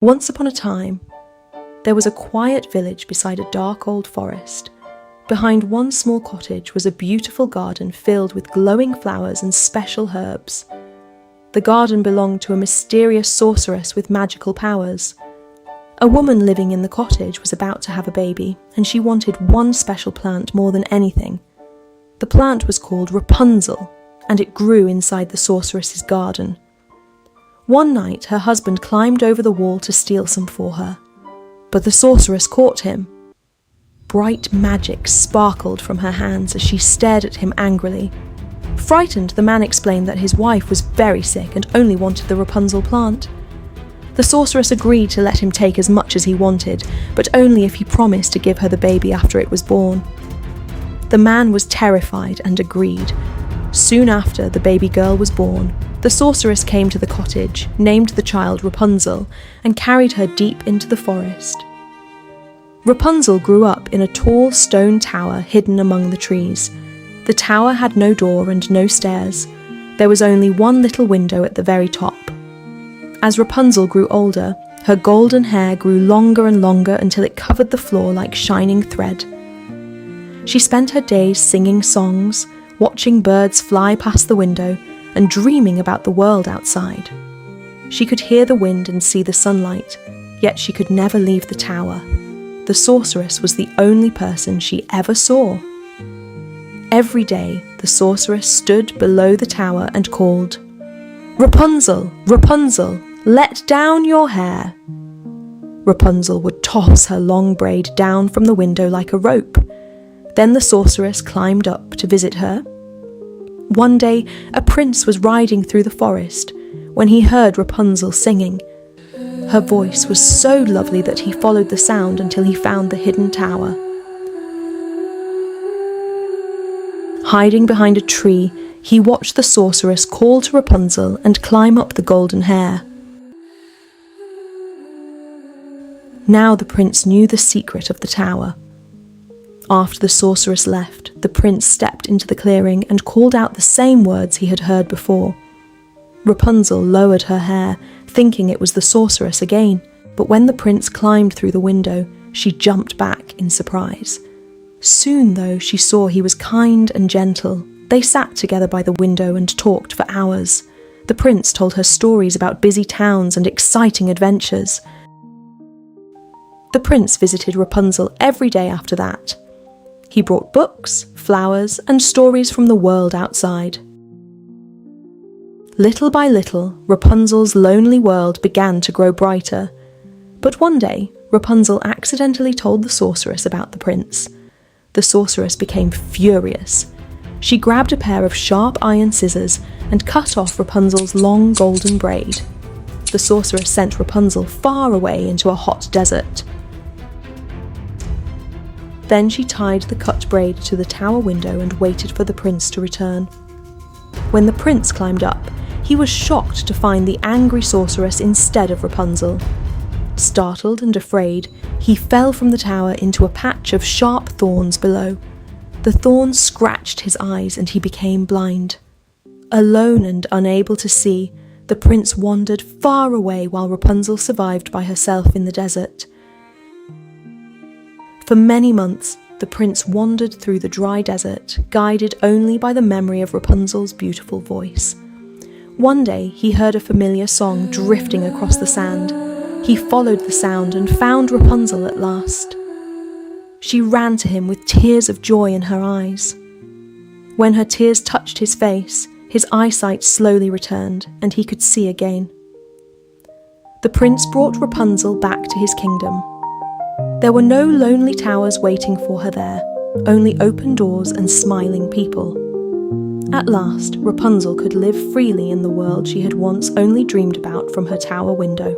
Once upon a time, there was a quiet village beside a dark old forest. Behind one small cottage was a beautiful garden filled with glowing flowers and special herbs. The garden belonged to a mysterious sorceress with magical powers. A woman living in the cottage was about to have a baby, and she wanted one special plant more than anything. The plant was called Rapunzel, and it grew inside the sorceress's garden. One night, her husband climbed over the wall to steal some for her, but the sorceress caught him. Bright magic sparkled from her hands as she stared at him angrily. Frightened, the man explained that his wife was very sick and only wanted the Rapunzel plant. The sorceress agreed to let him take as much as he wanted, but only if he promised to give her the baby after it was born. The man was terrified and agreed. Soon after the baby girl was born, the sorceress came to the cottage, named the child Rapunzel, and carried her deep into the forest. Rapunzel grew up in a tall stone tower hidden among the trees. The tower had no door and no stairs. There was only one little window at the very top. As Rapunzel grew older, her golden hair grew longer and longer until it covered the floor like shining thread. She spent her days singing songs, watching birds fly past the window, and dreaming about the world outside. She could hear the wind and see the sunlight, yet she could never leave the tower. The sorceress was the only person she ever saw. Every day, the sorceress stood below the tower and called, "Rapunzel, Rapunzel, let down your hair." Rapunzel would toss her long braid down from the window like a rope. Then the sorceress climbed up to visit her. One day, a prince was riding through the forest when he heard Rapunzel singing. Her voice was so lovely that he followed the sound until he found the hidden tower. Hiding behind a tree, he watched the sorceress call to Rapunzel and climb up the golden hair. Now the prince knew the secret of the tower. After the sorceress left, the prince stepped into the clearing and called out the same words he had heard before. Rapunzel lowered her hair, thinking it was the sorceress again, but when the prince climbed through the window, she jumped back in surprise. Soon, though, she saw he was kind and gentle. They sat together by the window and talked for hours. The prince told her stories about busy towns and exciting adventures. The prince visited Rapunzel every day after that. He brought books, flowers, and stories from the world outside. Little by little, Rapunzel's lonely world began to grow brighter. But one day, Rapunzel accidentally told the sorceress about the prince. The sorceress became furious. She grabbed a pair of sharp iron scissors and cut off Rapunzel's long golden braid. The sorceress sent Rapunzel far away into a hot desert. Then she tied the cut braid to the tower window and waited for the prince to return. When the prince climbed up, he was shocked to find the angry sorceress instead of Rapunzel. Startled and afraid, he fell from the tower into a patch of sharp thorns below. The thorns scratched his eyes and he became blind. Alone and unable to see, the prince wandered far away while Rapunzel survived by herself in the desert. For many months, the prince wandered through the dry desert, guided only by the memory of Rapunzel's beautiful voice. One day, he heard a familiar song drifting across the sand. He followed the sound and found Rapunzel at last. She ran to him with tears of joy in her eyes. When her tears touched his face, his eyesight slowly returned, and he could see again. The prince brought Rapunzel back to his kingdom. There were no lonely towers waiting for her there, only open doors and smiling people. At last, Rapunzel could live freely in the world she had once only dreamed about from her tower window.